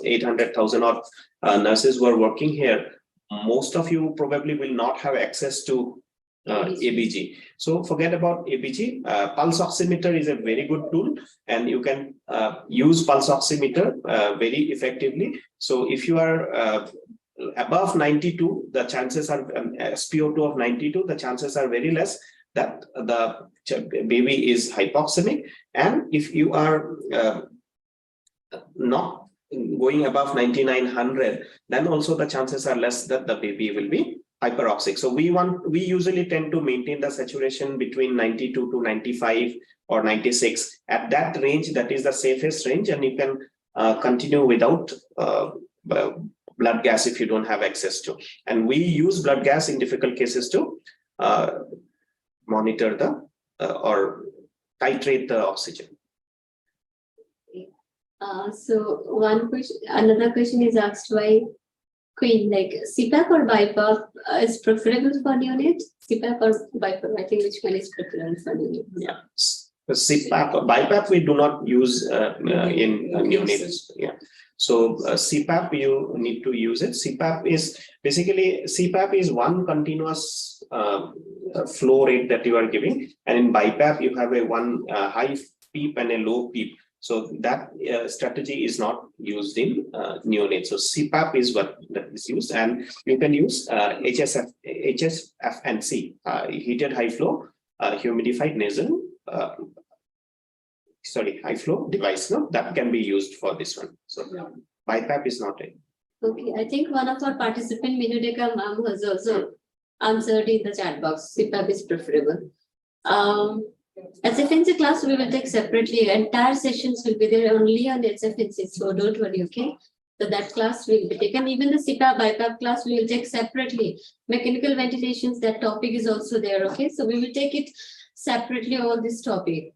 800,000 odd nurses who are working here, most of you probably will not have access to ABG. So forget about ABG. Pulse oximeter is a very good tool, and you can use pulse oximeter very effectively. So if you are above 92, the chances are SpO2 of 92, the chances are very less that the baby is hypoxemic. And if you are not going above 9900, then also the chances are less that the baby will be hyperoxic. So we usually tend to maintain the saturation between 92 to 95 or 96. At that range, that is the safest range, and you can continue without blood gas if you don't have access to. And we use blood gas in difficult cases to monitor the or titrate the oxygen. So one question, another question is asked by Queen, like CPAP or BiPAP is preferable for neonates? CPAP or BiPAP? I think which one is preferable for neonates? Yeah, CPAP, BiPAP we do not use in neonates. Yeah. So CPAP, you need to use it. CPAP is basically, CPAP is one continuous flow rate that you are giving, and in BiPAP you have a one high PEEP and a low PEEP. So that strategy is not used in neonates. So CPAP is what that is used, and you can use HSFNC, heated high flow humidified nasal. High flow device, no, that can be used for this one. So BiPAP is not a. Okay, I think one of our participant, Minudeka ma'am, has also answered in the chat box. CPAP is preferable. SFNC class we will take separately. Entire sessions will be there only on SFNC, so don't worry, okay? So that class will be taken. Even the CPAP, BiPAP class we will take separately. Mechanical ventilations, that topic is also there, okay? So we will take it separately, all this topic.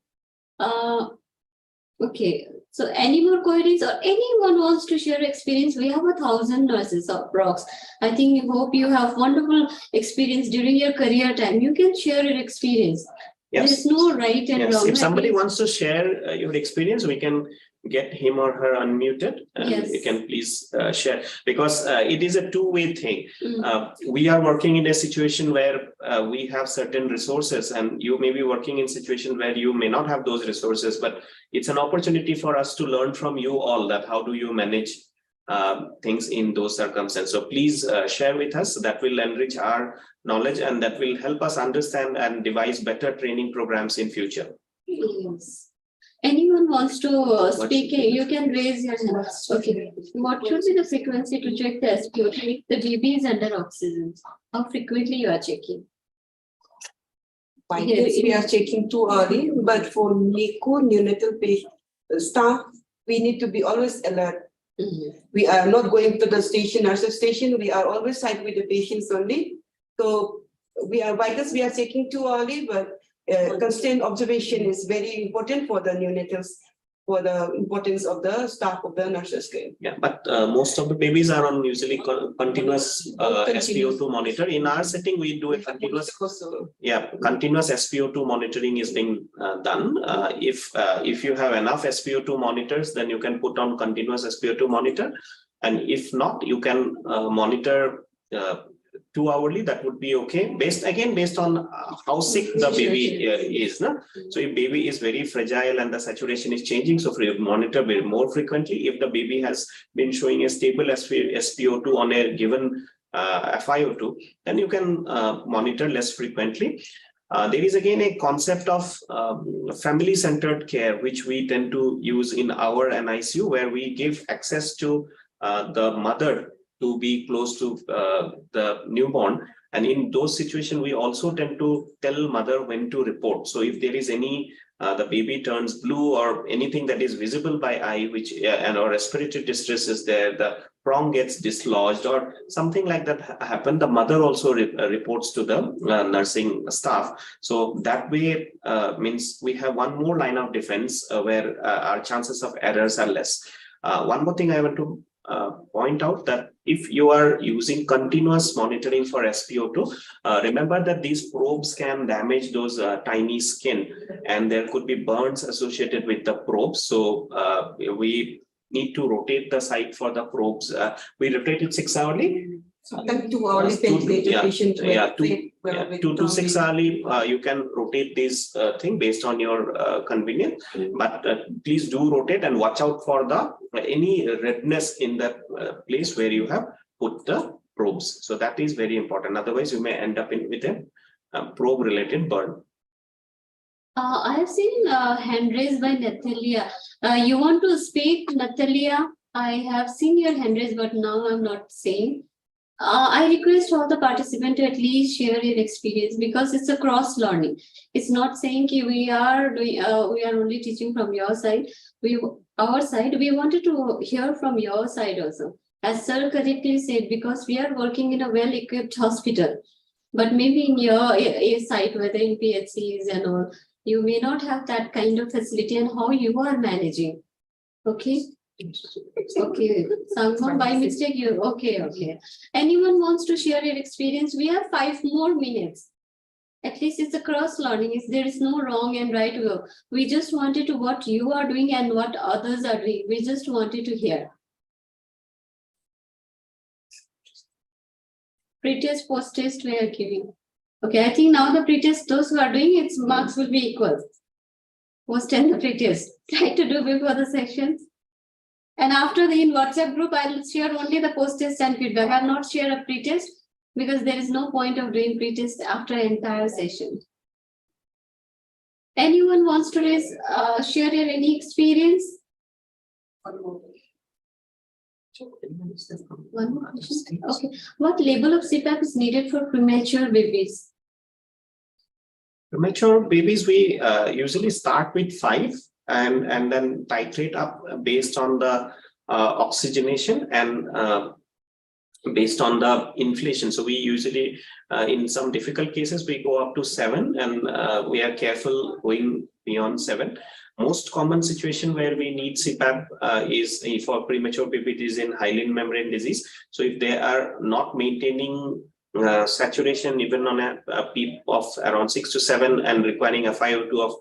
Okay, So any more queries or anyone wants to share experience? We have 1,000 nurses approx. I think hope you have wonderful experience during your career time. You can share your experience. Yes. There is no right and Yes, wrong. if somebody I think- wants to share your experience, we can get him or her unmuted and Yes. you can please share, because it is a two-way thing. Mm. We are working in a situation where we have certain resources, and you may be working in a situation where you may not have those resources, but it's an opportunity for us to learn from you all that how do you manage things in those circumstances. So please share with us. That will enrich our knowledge and that will help us understand and devise better training programs in future. Yes. Anyone wants to speak, you can raise your hand. Okay. What should be the frequency to check the SpO2 if the baby is under oxygen? How frequently you are checking? Yes, we are checking too early, but for NICU neonatal staff, we need to be always alert. We are not going to the station, nurses station. We are always side with the patients only. So we are checking too early, but constant observation is very important for the neonatals, for the importance of the staff of the nurses care. Yeah, but most of the babies are on usually continuous SpO2 monitor. In our setting, we do a continuous. Continuous SpO2 monitoring is being done. If you have enough SpO2 monitors, then you can put on continuous SpO2 monitor, and if not, you can monitor 2 hourly. That would be okay. Based on how sick the baby is. No? So if baby is very fragile and the saturation is changing, so we monitor more frequently. If the baby has been showing a stable SpO2 on a given FiO2, then you can monitor less frequently. There is again a concept of family-centered care, which we tend to use in our NICU, where we give access to the mother to be close to the newborn. And in those situations, we also tend to tell mother when to report. So if there is any, the baby turns blue or anything that is visible by eye, which or respiratory distress is there, the prong gets dislodged or something like that happen, the mother also reports to the nursing staff. So that way means we have one more line of defense where our chances of errors are less. One more thing I want to point out, that if you are using continuous monitoring for SpO2, remember that these probes can damage those tiny skin, and there could be burns associated with the probes. So we need to rotate the site for the probes. We rotate it 6 hourly. Sometimes 2 hourly patient. 2 to 6 hourly, you can rotate this thing based on your convenience, but please do rotate and watch out for the any redness in the place where you have put the probes. So that is very important. Otherwise, you may end up with a probe related burn. I have seen hand raised by Natalia. You want to speak, Natalia? I have seen your hand raised, but now I'm not seeing. I request all the participants to at least share your experience, because it's a cross learning. It's not saying we are doing, we are only teaching from your side. Our side, we wanted to hear from your side also. As Sir correctly said, because we are working in a well-equipped hospital, but maybe in your site, whether in PHCs and all, you may not have that kind of facility, and how you are managing. Okay. Okay, someone by mistake you okay. Anyone wants to share your experience? We have 5 more minutes. At least it's a cross learning. There is no wrong and right way. We just wanted to what you are doing and what others are doing. We just wanted to hear. Pre-test, post-test we are giving. Okay, I think now the pre-test, those who are doing its marks will be equal. Post and the pre-test. Try to do before the sessions. And after the in WhatsApp group, I will share only the post-test and feedback. I will not share a pre-test, because there is no point of doing pre-test after an entire session. Anyone wants to share your any experience? One more question. Okay. What level of CPAP is needed for premature babies? Premature babies, we usually start with 5. And then titrate up based on the oxygenation and based on the inflation. So we usually, in some difficult cases, we go up to 7, and we are careful going beyond 7. most common situation where we need CPAP is for premature baby. It is in hyaline membrane disease. So if they are not maintaining saturation even on a PEEP of around 6 to 7 and requiring a 5O2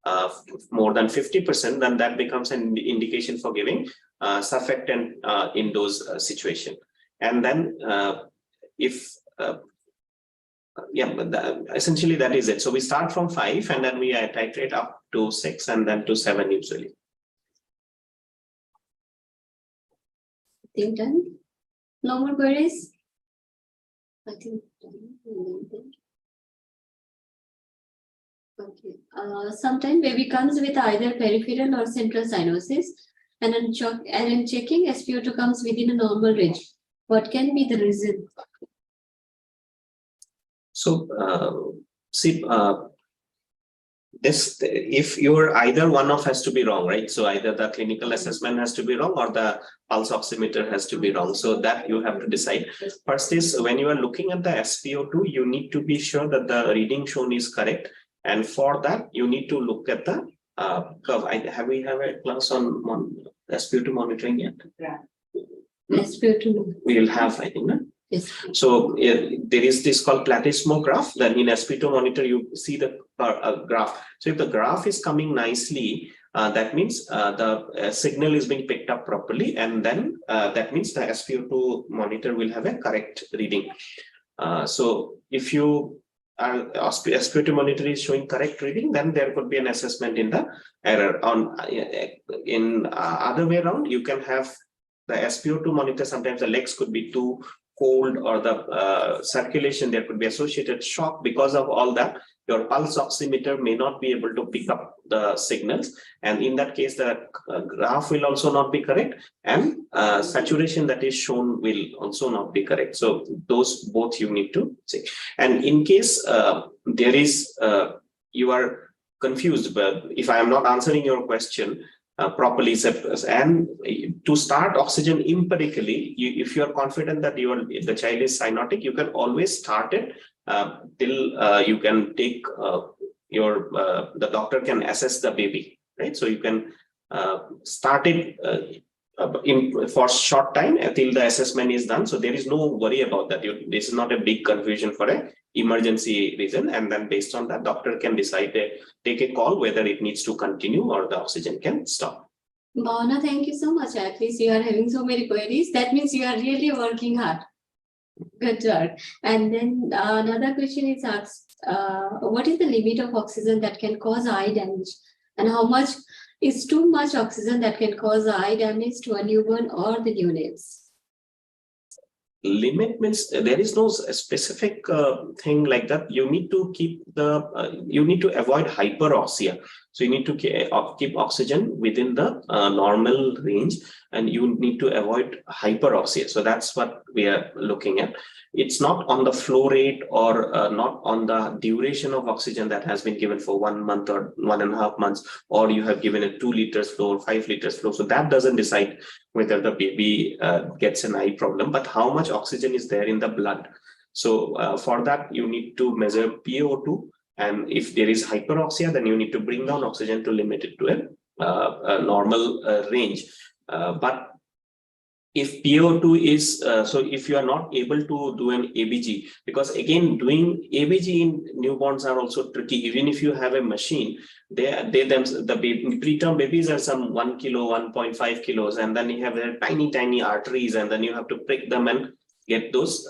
of more than 50%, then that becomes an indication for giving surfactant in those situations. And then essentially that is it. So we start from 5 and then we titrate up to 6 and then to 7 usually. I think done. No more queries? I think. Okay. Sometimes baby comes with either peripheral or central cyanosis, and in checking, SpO2 comes within a normal range. What can be the reason? So, if you're either one of has to be wrong, right? So either the clinical assessment has to be wrong or the pulse oximeter has to be wrong. So that you have to decide. First is when you are looking at the SpO2, you need to be sure that the reading shown is correct. And for that, you need to look at the curve. Have we have a class on SpO2 monitoring yet? Yeah. SpO2. We will have, I think. No? Yes. So there is this called platysmograph. Then in SpO2 monitor, you see the graph. So if the graph is coming nicely, that means the signal is being picked up properly, and then that means the SpO2 monitor will have a correct reading. So if you SpO2 monitor is showing correct reading, then there could be an assessment in the error. Other way around, you can have the SpO2 monitor. Sometimes the legs could be too cold, or the circulation, there could be associated shock. Because of all that, your pulse oximeter may not be able to pick up the signals, and in that case the graph will also not be correct, and saturation that is shown will also not be correct. So those both you need to check. And in case there is you are confused, but if I am not answering your question properly, and to start oxygen empirically, if you are confident that the child is cyanotic, you can always start it till you can take the doctor can assess the baby, right? So you can start it for short time until the assessment is done. So there is no worry about that. This is not a big confusion for a emergency reason, and then based on that, doctor can decide take a call whether it needs to continue or the oxygen can stop. Bhavana, thank you so much. At least you are having so many queries. That means you are really working hard. Good work. And then another question is asked, what is the limit of oxygen that can cause eye damage? And how much is too much oxygen that can cause eye damage to a newborn or the neonates? Limit means there is no specific thing like that. You need to keep you need to avoid hyperoxia. So you need to keep oxygen within the normal range, and you need to avoid hyperoxia. So that's what we are looking at. It's not on the flow rate or not on the duration of oxygen that has been given for 1 month or 1.5 months, or you have given a 2 liters flow or 5 liters flow. So that doesn't decide whether the baby gets an eye problem, but how much oxygen is there in the blood. So for that, you need to measure PaO2. And if there is hyperoxia, then you need to bring down oxygen to limit it to a normal range. But if PaO2 is, so if you are not able to do an ABG, because again, doing ABG in newborns are also tricky. Even if you have a machine, the preterm babies are some 1 kilo, 1.5 kilos, and then you have their tiny arteries, and then you have to prick them and get those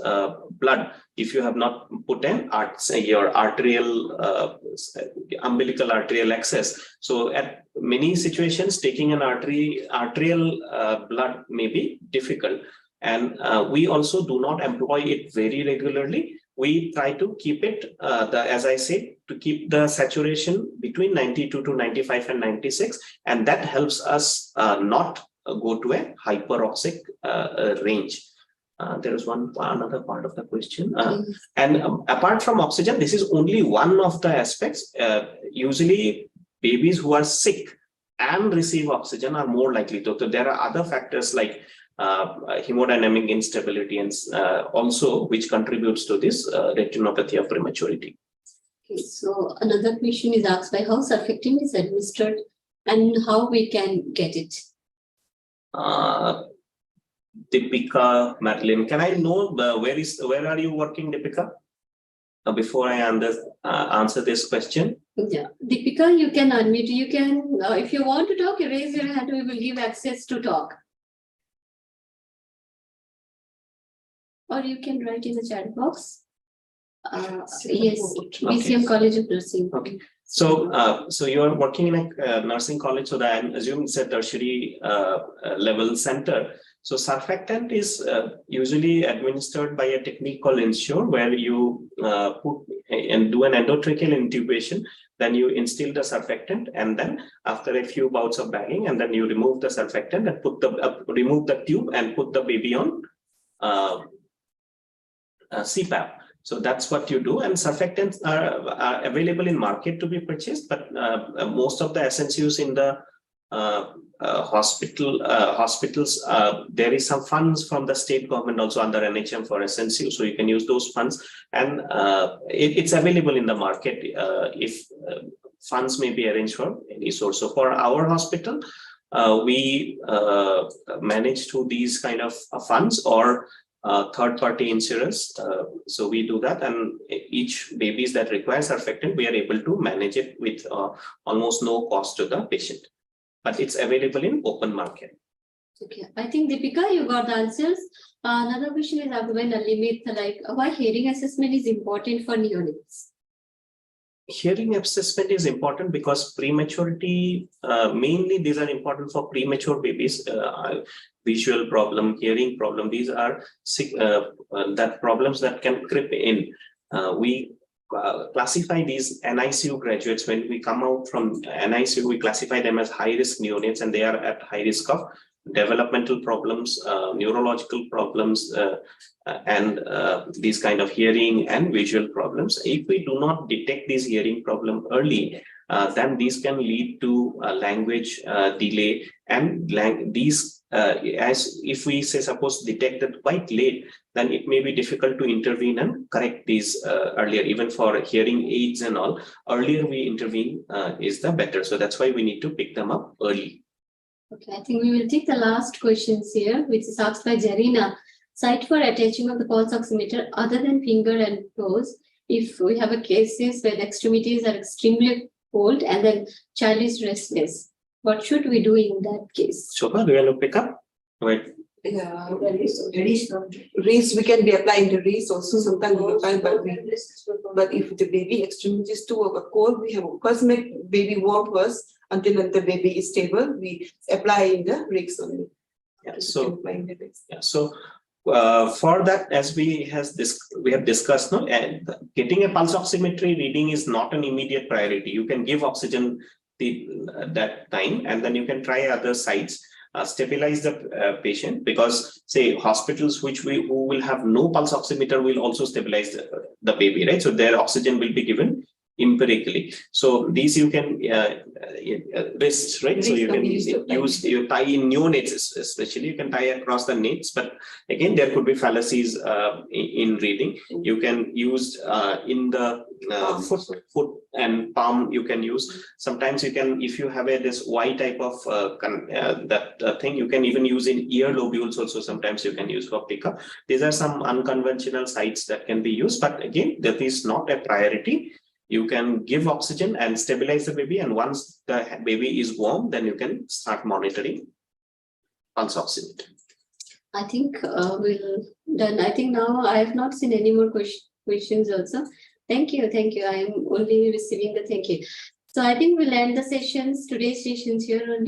blood. If you have not put in your arterial, umbilical arterial access. So at many situations, taking an arterial blood may be difficult. And we also do not employ it very regularly. We try to keep it, as I said, to keep the saturation between 92 to 95 and 96. And that helps us not go to a hyperoxic range. There is another part of the question. And apart from oxygen, this is only one of the aspects. Usually babies who are sick and receive oxygen are more likely to. So there are other factors like hemodynamic instability and also which contributes to this retinopathy of prematurity. Okay, so another question is asked by how surfactant is administered and how we can get it? Deepika, Madeline, can I know where are you working, Deepika? Before I answer this question. Yeah, Deepika, you can unmute. You can, if you want to talk, you raise your hand. We will give access to talk. Or you can write in the chat box. Yes, BCM College of Nursing. Okay. So, so you are working in a nursing college, so that I assume it's a tertiary level center. So surfactant is usually administered by a technique called Ensure, where you put and do an endotracheal intubation, then you instill the surfactant, and then after a few bouts of bagging, and then you remove the surfactant and put the remove the tube and put the baby on CPAP. So that's what you do, and surfactants are available in market to be purchased, but most of the SNCUs in the hospitals, there is some funds from the state government also under NHM for SNCU, so you can use those funds, and it's available in the market if funds may be arranged from any source. So for our hospital, we manage through these kind of funds or third-party insurance. So we do that, and each babies that requires surfactant, we are able to manage it with almost no cost to the patient. But it's available in open market. Okay, I think Deepika, you got the answers. Another question is when a limit, like why hearing assessment is important for neonates? Hearing assessment is important because prematurity, mainly these are important for premature babies. Visual problem, hearing problem, these are that problems that can creep in. We classify these NICU graduates. When we come out from NICU, we classify them as high-risk neonates, and they are at high risk of developmental problems, neurological problems, and these kind of hearing and visual problems. If we do not detect this hearing problem early, then these can lead to language delay, and as if we say suppose detected quite late, then it may be difficult to intervene and correct these earlier. Even for hearing aids and all, earlier we intervene is the better. So that's why we need to pick them up early. Okay, I think we will take the last questions here, which is asked by Jarina. Site for attaching of the pulse oximeter other than finger and toes, if we have a cases where the extremities are extremely cold and then child is restless, what should we do in that case? Shobha, do you want to pick up? Wait. Yeah, race we can be applying the race also sometimes we apply, but if the baby extremities too cold, we have first make baby warm first until the baby is stable. We apply in the race only. Yeah, so for that, as we have discussed, no, and getting a pulse oximetry reading is not an immediate priority. You can give oxygen that time, and then you can try other sites. Stabilize the patient, because say hospitals who will have no pulse oximeter will also stabilize the baby, right? So their oxygen will be given empirically. So these you can wrist, right? So you can you tie in neonates, especially you can tie across the nates, but again there could be fallacies in reading. You can use in the foot and palm you can use. Sometimes you can, if you have this Y type of thing, you can even use in ear lobules also. Sometimes you can use for pickup. These are some unconventional sites that can be used, but again that is not a priority. You can give oxygen and stabilize the baby, and once the baby is warm, then you can start monitoring pulse oximeter. I think we're done. I think now I have not seen any more questions also. Thank you. I am only receiving the thank you. So I think we'll end the sessions, today's sessions here only.